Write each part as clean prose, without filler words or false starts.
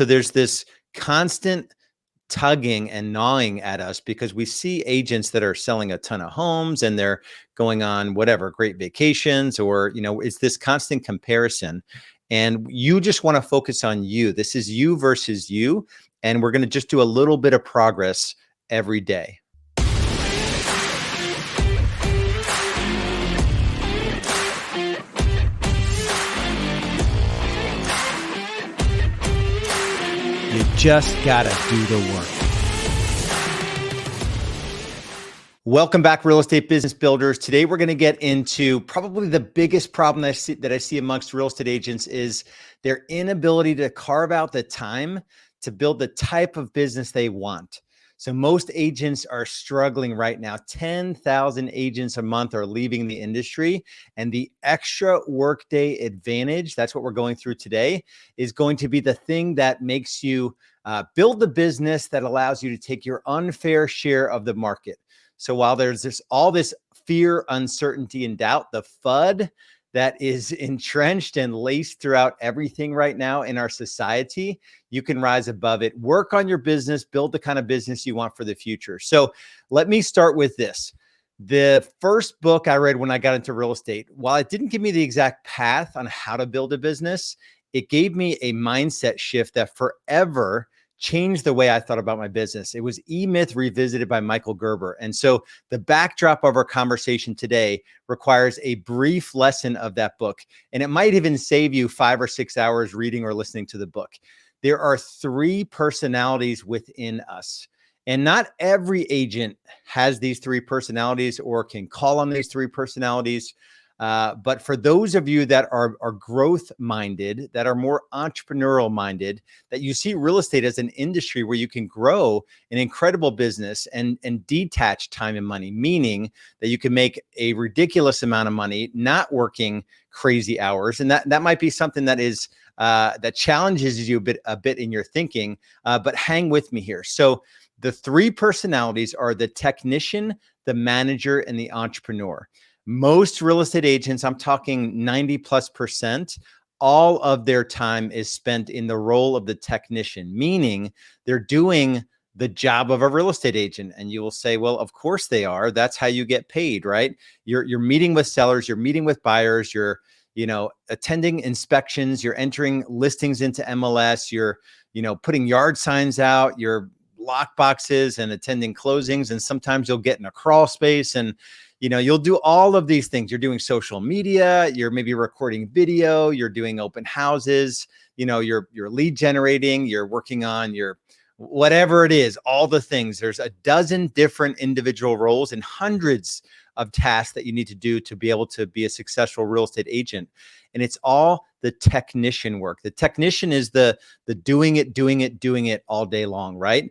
So there's this constant tugging and gnawing at us because we see agents that are selling a ton of homes and they're going on whatever great vacations, or it's this constant comparison, and you just want to focus on you. This is you versus you, and we're going to just do a little bit of progress every day. You just gotta do the work. Welcome back, real estate business builders. Today, we're gonna get into probably the biggest problem that I see amongst real estate agents is their inability to carve out the time to build the type of business they want. So most agents are struggling right now. 10,000 agents a month are leaving the industry, and the extra workday advantage, that's what we're going through today, is going to be the thing that makes you build the business that allows you to take your unfair share of the market. So while there's all this fear, uncertainty, and doubt, the FUD that is entrenched and laced throughout everything right now in our society, you can rise above it, work on your business, build the kind of business you want for the future. So let me start with this. The first book I read when I got into real estate, while it didn't give me the exact path on how to build a business, it gave me a mindset shift that forever changed the way I thought about my business. It was E-Myth Revisited by Michael Gerber. And so the backdrop of our conversation today requires a brief lesson of that book. And it might even save you 5 or 6 hours reading or listening to the book. There are 3 personalities within us. And not every agent has these 3 personalities or can call on these 3 personalities. But for those of you that are growth minded, that are more entrepreneurial minded, that you see real estate as an industry where you can grow an incredible business and detach time and money, meaning that you can make a ridiculous amount of money, not working crazy hours. And that might be something that is that challenges you a bit in your thinking, but hang with me here. So the 3 personalities are the technician, the manager, and the entrepreneur. Most real estate agents, I'm talking 90+%, all of their time is spent in the role of the technician, meaning they're doing the job of a real estate agent. And you will say, well, of course they are. That's how you get paid, right? You're meeting with sellers, you're meeting with buyers, you're attending inspections, you're entering listings into MLS, you're putting yard signs out, you're lock boxes and attending closings. And sometimes you'll get in a crawl space and you'll do all of these things. You're doing social media, you're maybe recording video, you're doing open houses, you're lead generating, you're working on your whatever it is, all the things. There's a dozen different individual roles and hundreds of tasks that you need to do to be able to be a successful real estate agent. And it's all the technician work. The technician is the doing it all day long, right?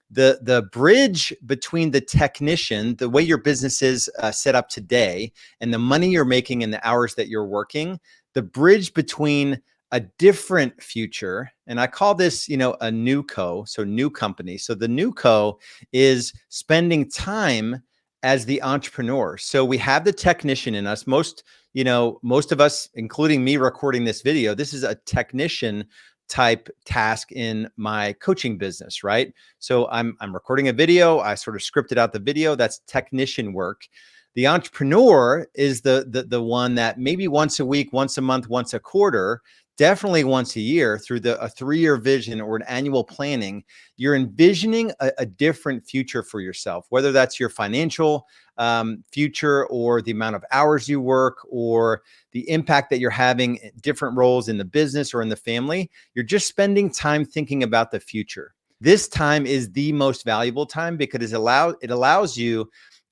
The bridge between the technician, the way your business is set up today, and the money you're making and the hours that you're working, the bridge between a different future, and I call this, a new co, so new company. So the new co is spending time as the entrepreneur. So we have the technician in us. Most of us, including me recording this video, this is a technician type task in my coaching business, right? So I'm recording a video. I sort of scripted out the video. That's technician work. The entrepreneur is the one that maybe once a week, once a month, once a quarter, definitely once a year through a 3-year vision or an annual planning, you're envisioning a different future for yourself, whether that's your financial future or the amount of hours you work or the impact that you're having in different roles in the business or in the family. You're just spending time thinking about the future. This time is the most valuable time because it allows you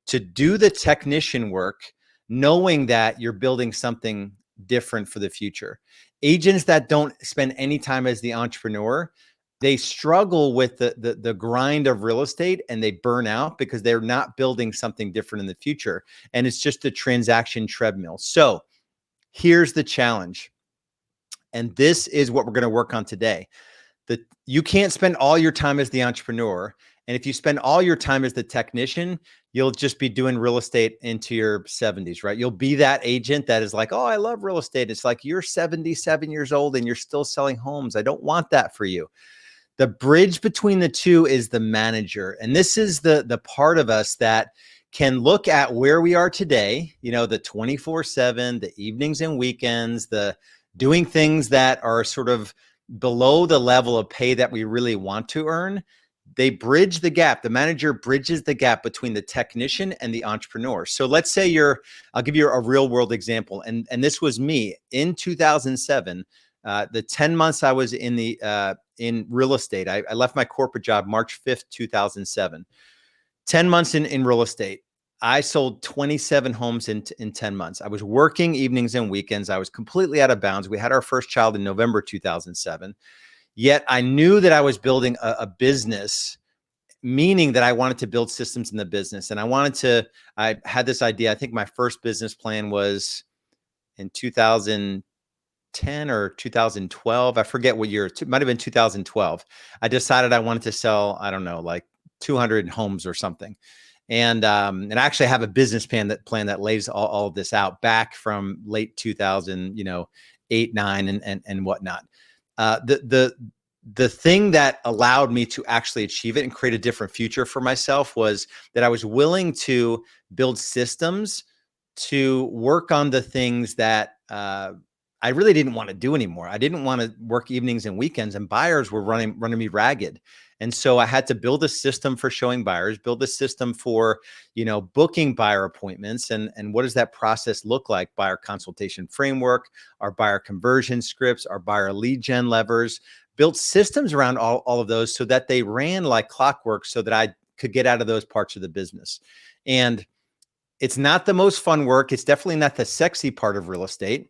to do the technician work, knowing that you're building something different for the future. Agents that don't spend any time as the entrepreneur, they struggle with the grind of real estate and they burn out because they're not building something different in the future. And it's just a transaction treadmill. So here's the challenge. And this is what we're going to work on today. You can't spend all your time as the entrepreneur. And if you spend all your time as the technician, you'll just be doing real estate into your 70s, right? You'll be that agent that is like, oh, I love real estate. It's like you're 77 years old and you're still selling homes. I don't want that for you. The bridge between the two is the manager. And this is the part of us that can look at where we are today, the 24/7, the evenings and weekends, the doing things that are sort of below the level of pay that we really want to earn. They bridge the gap. The manager bridges the gap between the technician and the entrepreneur. So let's say I'll give you a real world example. And this was me in 2007. The 10 months I was in real estate, I left my corporate job March 5th, 2007. 10 months in real estate. I sold 27 homes in 10 months. I was working evenings and weekends. I was completely out of bounds. We had our first child in November 2007. Yet I knew that I was building a business, meaning that I wanted to build systems in the business. And I had this idea. I think my first business plan was in 2010 or 2012. I forget what year. It might have been 2012. I decided I wanted to sell, I don't know, like 200 homes or something. And I actually have a business plan that lays all of this out back from late 2000, 8, 9, and whatnot. The thing that allowed me to actually achieve it and create a different future for myself was that I was willing to build systems to work on the things that I really didn't want to do anymore. I didn't want to work evenings and weekends, and buyers were running me ragged. And so I had to build a system for showing buyers, build a system for, booking buyer appointments. And what does that process look like? Buyer consultation framework, our buyer conversion scripts, our buyer lead gen levers, built systems around all of those so that they ran like clockwork so that I could get out of those parts of the business. And it's not the most fun work. It's definitely not the sexy part of real estate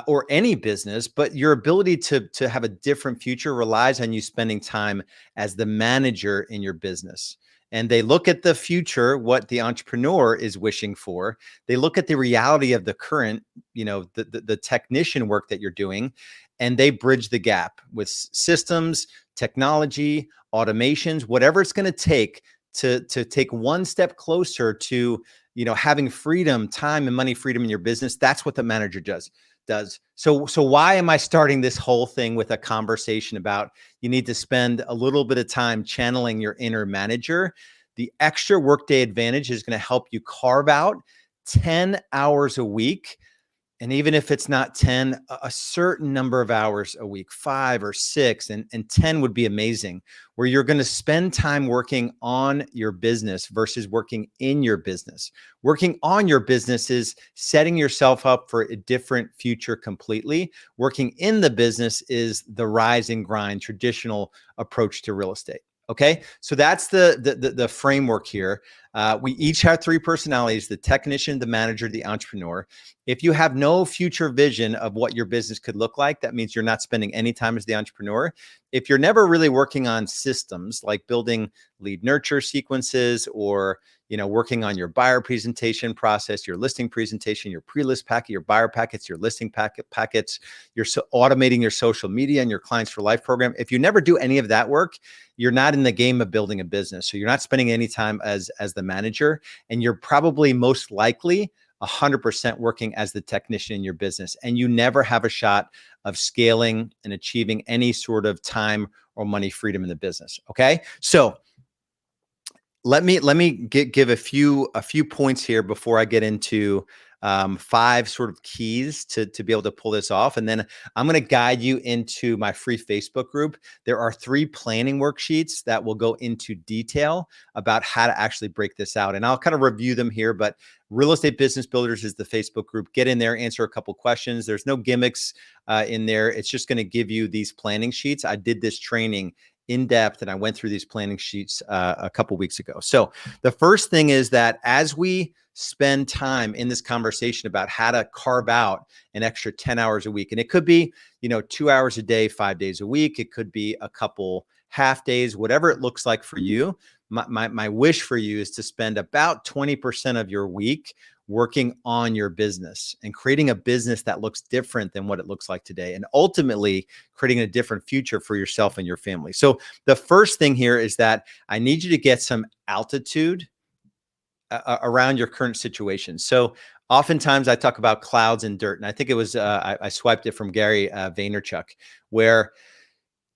or any business, but your ability to have a different future relies on you spending time as the manager in your business. And they look at the future, what the entrepreneur is wishing for. They look at the reality of the current, the technician work that you're doing, and they bridge the gap with systems, technology, automations, whatever it's going to take to take one step closer to having freedom, time and money freedom in your business. That's what the manager does. So why am I starting this whole thing with a conversation about you need to spend a little bit of time channeling your inner manager? The extra Workday advantage is going to help you carve out 10 hours a week. And even if it's not 10, a certain number of hours a week, 5 or 6, and 10 would be amazing, where you're going to spend time working on your business versus working in your business. Working on your business is setting yourself up for a different future completely. Working in the business is the rise and grind, traditional approach to real estate. Okay, so that's the framework here. We each have 3 personalities: the technician, the manager, the entrepreneur. If you have no future vision of what your business could look like, that means you're not spending any time as the entrepreneur. If you're never really working on systems like building lead nurture sequences or working on your buyer presentation process, your listing presentation, your pre-list packet, your buyer packets, your listing packets, you're automating your social media and your Clients for Life program. If you never do any of that work, you're not in the game of building a business. So you're not spending any time as the manager, and you're probably most likely 100% working as the technician in your business. And you never have a shot of scaling and achieving any sort of time or money freedom in the business. Okay. So let me give a few points here before I get into 5 sort of keys to be able to pull this off. And then I'm going to guide you into my free Facebook group. There are 3 planning worksheets that will go into detail about how to actually break this out. And I'll kind of review them here, but Real Estate Business Builders is the Facebook group. Get in there, answer a couple questions. There's no gimmicks in there. It's just going to give you these planning sheets. I did this training in depth, and I went through these planning sheets a couple weeks ago. So the first thing is that as we spend time in this conversation about how to carve out an extra 10 hours a week, and it could be, 2 hours a day, 5 days a week. It could be a couple half days, whatever it looks like for you. My wish for you is to spend about 20% of your week working on your business and creating a business that looks different than what it looks like today, and ultimately creating a different future for yourself and your family. So the first thing here is that I need you to get some altitude around your current situation. So oftentimes I talk about clouds and dirt, and I think it was, I swiped it from Gary Vaynerchuk, where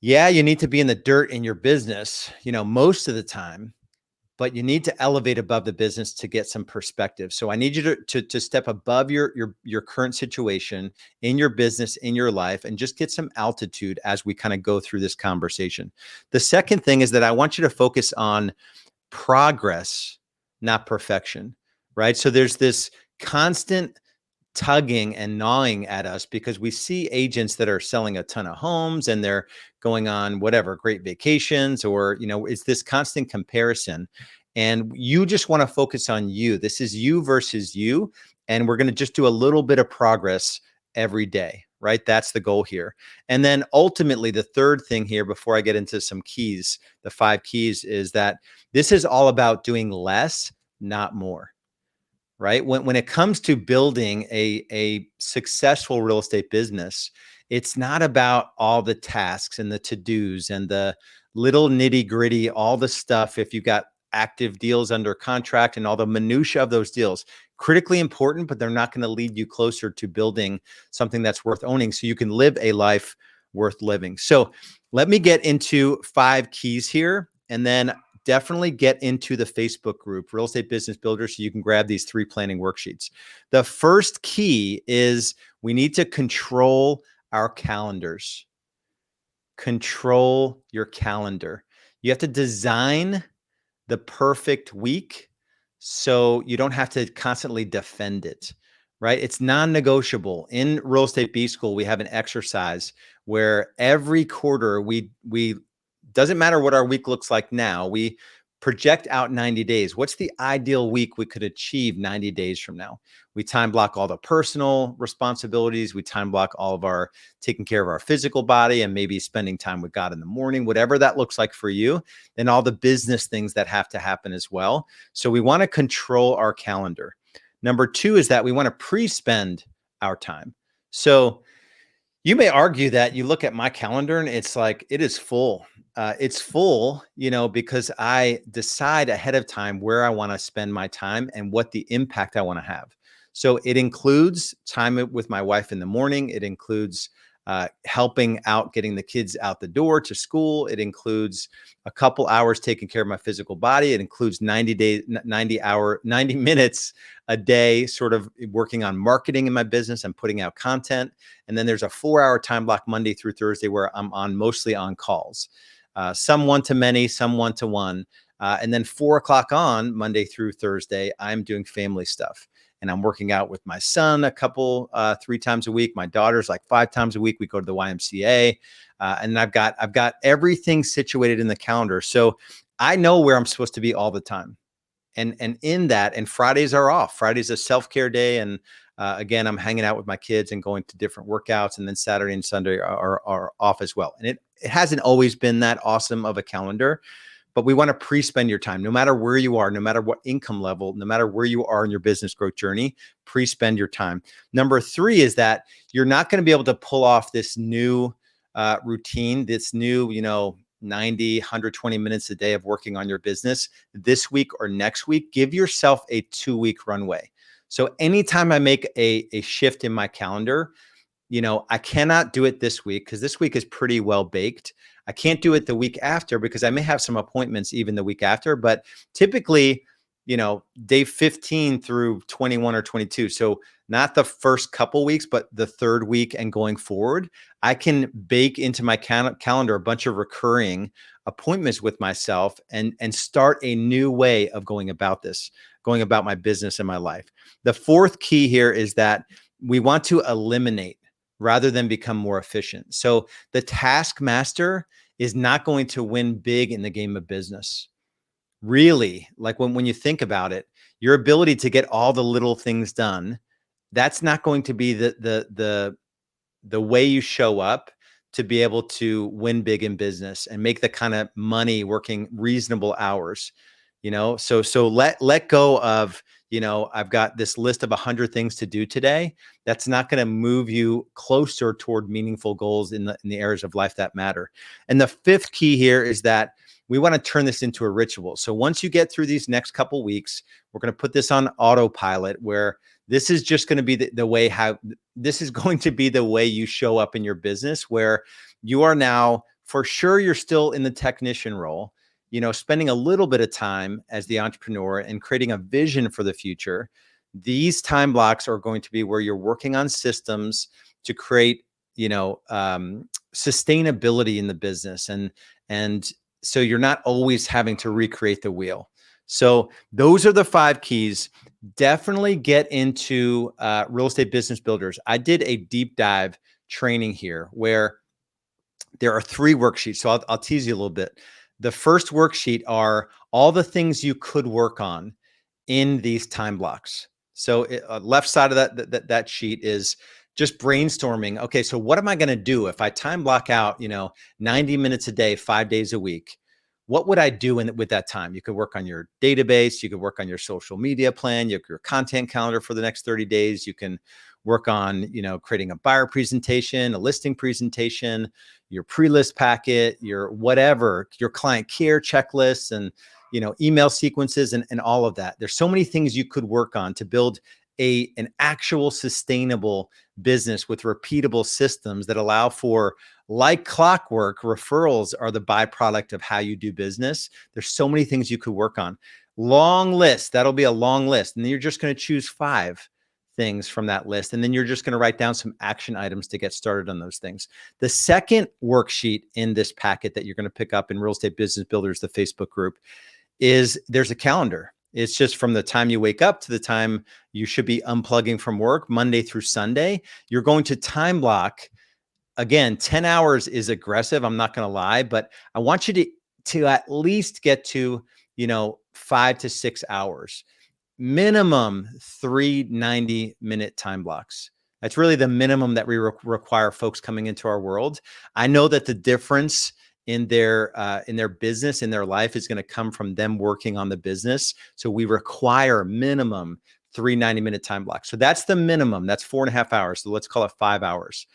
Yeah, you need to be in the dirt in your business, most of the time, but you need to elevate above the business to get some perspective. So I need you to step above your current situation in your business, in your life, and just get some altitude as we kind of go through this conversation. The second thing is that I want you to focus on progress, not perfection, right? So there's this constant tugging and gnawing at us because we see agents that are selling a ton of homes and they're going on whatever great vacations, or it's this constant comparison, and you just want to focus on you. This is you versus you, and we're going to just do a little bit of progress every day, right? That's the goal here. And then ultimately the third thing here, before I get into some keys, the 5 keys, is that this is all about doing less, not more. Right? When it comes to building a successful real estate business, it's not about all the tasks and the to-dos and the little nitty-gritty, all the stuff. If you've got active deals under contract and all the minutia of those deals, critically important, but they're not going to lead you closer to building something that's worth owning so you can live a life worth living. So let me get into 5 keys here, and then definitely get into the Facebook group, Real Estate Business Builders, so you can grab these 3 planning worksheets. The first key is we need to control our calendars. Control your calendar. You have to design the perfect week so you don't have to constantly defend it, right? It's non-negotiable. In Real Estate B School, we have an exercise where every quarter we doesn't matter what our week looks like now, we project out 90 days. What's the ideal week we could achieve 90 days from now? We time block all the personal responsibilities. We time block all of our taking care of our physical body and maybe spending time with God in the morning, whatever that looks like for you, and all the business things that have to happen as well. So we want to control our calendar. Number 2 is that we want to pre-spend our time. So you may argue that you look at my calendar and it's like, it is full. It's full, because I decide ahead of time where I want to spend my time and what the impact I want to have. So it includes time with my wife in the morning. It includes helping out, getting the kids out the door to school. It includes a couple hours taking care of my physical body. It includes 90 minutes a day, sort of working on marketing in my business and putting out content. And then there's a 4-hour time block Monday through Thursday where I'm mostly on calls, some one-to-many, some one-to-one. And then 4 o'clock on Monday through Thursday, I'm doing family stuff. And I'm working out with my son 3 times a week. My daughter's like 5 times a week. We go to the YMCA, and I've got everything situated in the calendar. So I know where I'm supposed to be all the time. And in that, and Fridays are off. Friday's a self-care day. And again, I'm hanging out with my kids and going to different workouts. And then Saturday and Sunday are off as well. And it hasn't always been that awesome of a calendar, but we want to pre-spend your time, no matter where you are, no matter what income level, no matter where you are in your business growth journey, pre-spend your time. Number 3 is that you're not going to be able to pull off this new routine, this new, 90, 120 minutes a day of working on your business this week or next week. Give yourself a 2-week runway. So anytime I make a shift in my calendar, I cannot do it this week because this week is pretty well baked. I can't do it the week after because I may have some appointments even the week after, but typically, day 15 through 21 or 22. So not the first couple weeks, but the 3rd week and going forward, I can bake into my calendar a bunch of recurring appointments with myself and start a new way of going about my business and my life. The 4th key here is that we want to eliminate rather than become more efficient. So the task master is not going to win big in the game of business. Really, like when you think about it, your ability to get all the little things done, that's not going to be the way you show up to be able to win big in business and make the kind of money working reasonable hours. So let go of, I've got this list of 100 things to do today. That's not going to move you closer toward meaningful goals in the areas of life that matter. And the 5th key here is that we want to turn this into a ritual. So once you get through these next couple weeks, we're going to put this on autopilot, where this is just going to be this is going to be the way you show up in your business, where you are now for sure you're still in the technician role, spending a little bit of time as the entrepreneur and creating a vision for the future. These time blocks are going to be where you're working on systems to create, sustainability in the business. And so you're not always having to recreate the wheel. So those are the 5 keys. Definitely get into Real Estate Business Builders. I did a deep dive training here where there are 3 worksheets. So I'll tease you a little bit. The first worksheet are all the things you could work on in these time blocks. So left side of that sheet is just brainstorming. Okay, so what am I going to do if I time block out, 90 minutes a day, 5 days a week? What would I do with that time? You could work on your database. You could work on your social media plan, your content calendar for the next 30 days. You can work on, creating a buyer presentation, a listing presentation, your pre-list packet, your whatever, your client care checklists, and email sequences, and all of that. There's so many things you could work on to build an actual sustainable business with repeatable systems that allow for, like clockwork, referrals are the byproduct of how you do business. There's so many things you could work on. Long list. That'll be a long list. And then you're just going to choose 5 things from that list. And then you're just going to write down some action items to get started on those things. The second worksheet in this packet that you're going to pick up in Real Estate Business Builders, the Facebook group, is there's a calendar. It's just from the time you wake up to the time you should be unplugging from work, Monday through Sunday. You're going to time block. Again, 10 hours is aggressive. I'm not going to lie, but I want you to at least get to, 5 to 6 hours. Minimum 3 90-minute time blocks. That's really the minimum that we require folks coming into our world. I know that the difference in their business, in their life, is going to come from them working on the business. So we require minimum 3 90-minute time blocks. So that's the minimum. That's 4.5 hours. So let's call it 5 hours.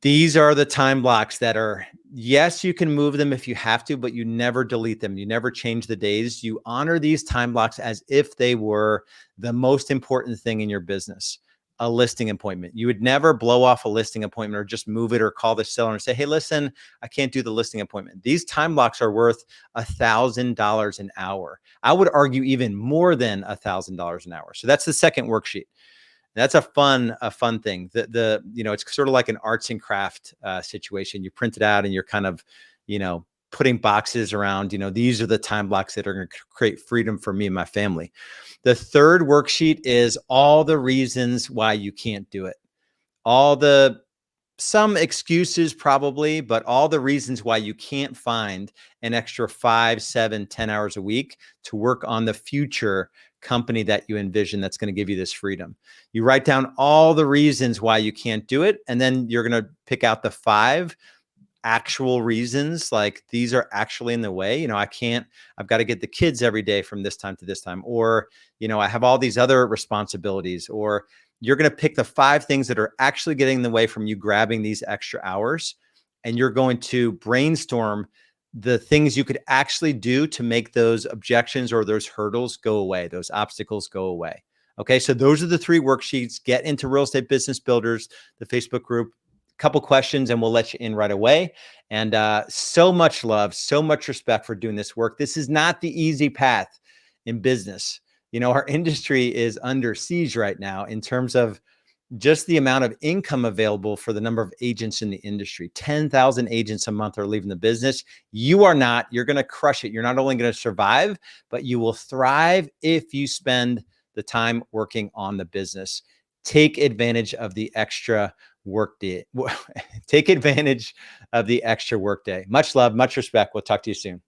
These are the time blocks that are, yes, you can move them if you have to, but you never delete them. You never change the days. You honor these time blocks as if they were the most important thing in your business. A listing appointment. You would never blow off a listing appointment or just move it or call the seller and say, hey, listen, I can't do the listing appointment. These time blocks are worth $1,000 an hour. I would argue even more than $1,000 an hour. So that's the second worksheet. That's a fun thing. It's sort of like an arts and craft situation. You print it out and you're kind of, putting boxes around, these are the time blocks that are going to create freedom for me and my family. The third worksheet is all the reasons why you can't do it. Some excuses probably, but all the reasons why you can't find an extra 5, 7, 10 hours a week to work on the future company that you envision that's going to give you this freedom. You write down all the reasons why you can't do it, and then you're going to pick out the 5 actual reasons, like these are actually in the way. I've got to get the kids every day from this time to this time, or, I have all these other responsibilities, or you're going to pick the 5 things that are actually getting in the way from you grabbing these extra hours. And you're going to brainstorm the things you could actually do to make those objections or those hurdles go away, those obstacles go away. Okay. So those are the 3 worksheets. Get into Real Estate Business Builders, the Facebook group. Couple questions and we'll let you in right away. And so much love, so much respect for doing this work. This is not the easy path in business. Our industry is under siege right now in terms of just the amount of income available for the number of agents in the industry. 10,000 agents a month are leaving the business. You are not. You're going to crush it. You're not only going to survive, but you will thrive if you spend the time working on the business. Take advantage of the extra workday. Take advantage of the extra workday. Much love, much respect. We'll talk to you soon.